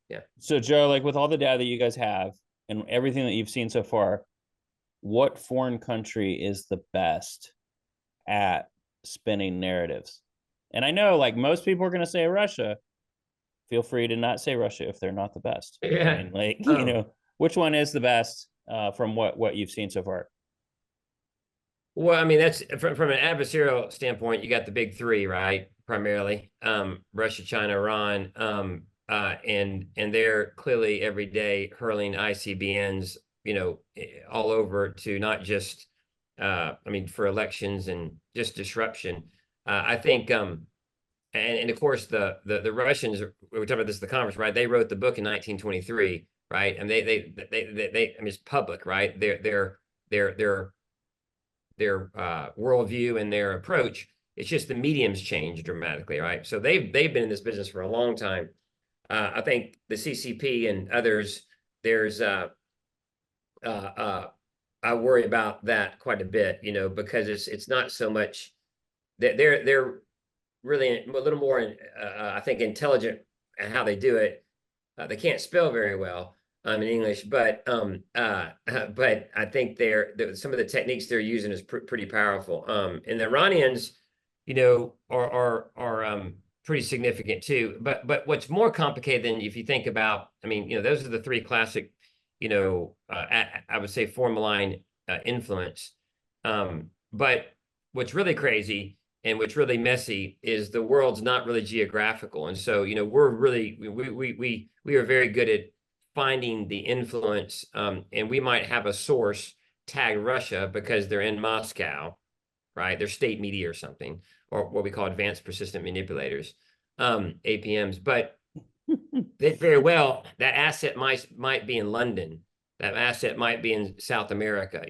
Yeah. So Joe, like with all the data that you guys have and everything that you've seen so far, what foreign country is the best at spinning narratives? And I know like most people are going to say Russia. Feel free to not say Russia if they're not the best. I Yeah. mean, like, Um, which one is the best from what you've seen so far? well, I mean, that's from an adversarial standpoint, you got the big three, right? Primarily, Russia, China, Iran, and they're clearly every day hurling ICBMs, all over to not just, I mean, for elections and just disruption. I think, and of course, the Russians, we were talking about this at the conference, right? They wrote the book in 1923, right? And I mean, it's public, right? Their worldview and their approach. It's just the mediums change dramatically, right? So they've been in this business for a long time. I think the CCP and others, there's uh, uh, I worry about that quite a bit, because it's not so much that they're really a little more, I think, intelligent in how they do it. They can't spell very well in English, but I think some of the techniques they're using is pretty powerful. And the Iranians, are pretty significant too. But what's more complicated than if you think about, I mean, those are the three classic, I would say form line influence. But what's really crazy and what's really messy is the world's not really geographical, and so we're really we are very good at finding the influence, and we might have a source tag Russia because they're in Moscow, right? They're state media or something, or what we call advanced persistent manipulators, APMs. But that very well, that asset might be in London. That asset might be in South America,